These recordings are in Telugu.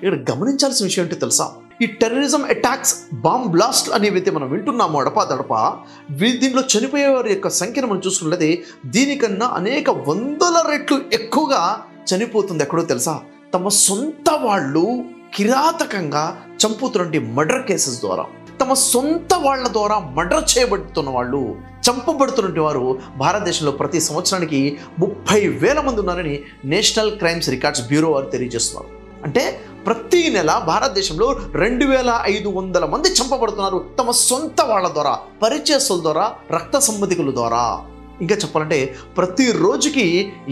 ఇక్కడ గమనించాల్సిన విషయం ఏంటో తెలుసా? ఈ టెర్రరిజం అటాక్స్, బాంబ్ బ్లాస్ట్ అనేవైతే మనం వింటున్నామో అడపాదడపా, దీనిలో చనిపోయే వారి యొక్క సంఖ్యను మనం చూసుకున్నట్లయితే దీనికన్నా అనేక వందల రెట్లు ఎక్కువగా చనిపోతుంది. ఎక్కడో తెలుసా? తమ సొంత వాళ్ళు కిరాతకంగా చంపుతున్నటువంటి మర్డర్ కేసెస్ ద్వారా, తమ సొంత వాళ్ళ ద్వారా మర్డర్ చేయబడుతున్న వాళ్ళు, చంపబడుతున్నటువంటి వారు భారతదేశంలో ప్రతి సంవత్సరానికి 30,000 మంది ఉన్నారని నేషనల్ క్రైమ్స్ రికార్డ్స్ బ్యూరో వారు తెలియజేస్తున్నారు. అంటే ప్రతి నెల భారతదేశంలో 2,500 మంది చంపబడుతున్నారు తమ సొంత వాళ్ళ ద్వారా, పరిచయస్తుల ద్వారా, రక్త సంబంధికుల ద్వారా. ఇంకా చెప్పాలంటే ప్రతి రోజుకి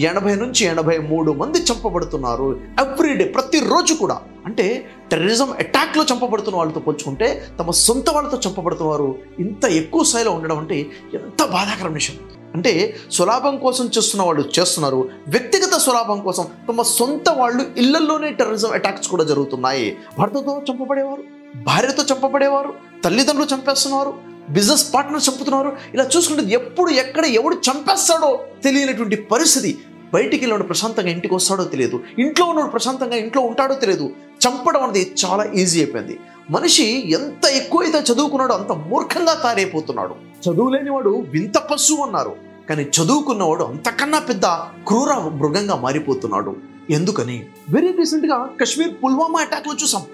80 నుంచి 83 మంది చంపబడుతున్నారు ఎవ్రీడే, ప్రతిరోజు కూడా. అంటే టెర్రరిజం అటాక్లో చంపబడుతున్న వాళ్ళతో పోల్చుకుంటే తమ సొంత వాళ్ళతో చంపబడుతున్నవారు ఇంత ఎక్కువ స్థాయిలో ఉండడం అంటే ఎంత బాధాకరమైన విషయం. అంటే స్వలాభం కోసం చేస్తున్న వాళ్ళు చేస్తున్నారు, వ్యక్తిగత స్వలాభం కోసం తమ సొంత వాళ్ళు ఇళ్లలోనే టెర్రరిజం అటాక్స్ కూడా జరుగుతున్నాయి. భర్తతో చంపబడేవారు, భార్యతో చంపబడేవారు, తల్లిదండ్రులు చంపేస్తున్నారు, బిజినెస్ పార్ట్నర్ చంపుతున్నారు. ఇలా చూసుకుంటే ఎప్పుడు ఎక్కడ ఎవడు చంపేస్తాడో తెలియనటువంటి పరిస్థితి. బయటికి వెళ్ళిన ప్రశాంతంగా ఇంటికి వస్తాడో తెలియదు, ఇంట్లో ఉన్నవాడు ప్రశాంతంగా ఇంట్లో ఉంటాడో తెలియదు. చంపడం అనేది చాలా ఈజీ అయిపోయింది. మనిషి ఎంత ఎక్కువైతే చదువుకున్నాడో అంత మూర్ఖంగా తయారైపోతున్నాడు. చదువులేనివాడు వింత పశువు అన్నారు, కానీ చదువుకున్నవాడు అంతకన్నా పెద్ద క్రూర మృగంగా మారిపోతున్నాడు. ఎందుకని? వెరీ రీసెంట్గా కశ్మీర్ పుల్వామా అటాక్లో చూసాం,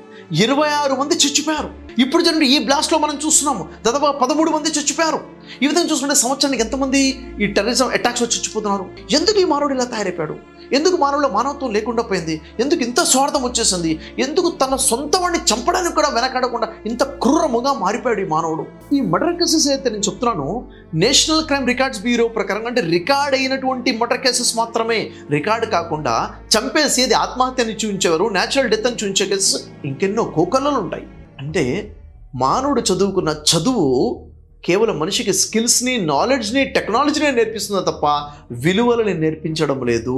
26 మంది చచ్చిపోయారు. ఇప్పుడు జరిగిన ఈ బ్లాస్ట్లో మనం చూస్తున్నాము దాదాపు 13 మంది చచ్చిపోయారు. ఈ విధంగా చూసుకుంటే సంవత్సరానికి ఎంతమంది ఈ టెర్రరిజం అటాక్స్లో చచ్చిపోతున్నారు? ఎందుకు ఈ మానవుడు ఇలా తయారైపోయాడు? ఎందుకు మానవులో మానవత్వం లేకుండా పోయింది? ఎందుకు ఇంత స్వార్థం వచ్చేసింది? ఎందుకు తన సొంత వాడిని చంపడానికి కూడా వెనకాడకుండా ఇంత క్రూరముగా మారిపోయాడు ఈ మానవుడు? ఈ మర్డర్ కేసెస్ అయితే నేను చెప్తున్నాను, నేషనల్ క్రైమ్ రికార్డ్స్ బ్యూరో ప్రకారం అంటే రికార్డ్ అయినటువంటి మర్డర్ కేసెస్ మాత్రమే, రికార్డు కాకుండా చంపేసి అది ఆత్మహత్యని చూపించేవారు, న్యాచురల్ డెత్ అని చూపించే కేసెస్ ఇంకెన్నో కోకొల్లలు ఉంటాయి. అంటే మానవుడు చదువుకున్న చదువు కేవలం మనిషికి స్కిల్స్ని, నాలెడ్జ్ని, టెక్నాలజీని నేర్పిస్తుందా తప్ప విలువలని నేర్పించడం లేదు.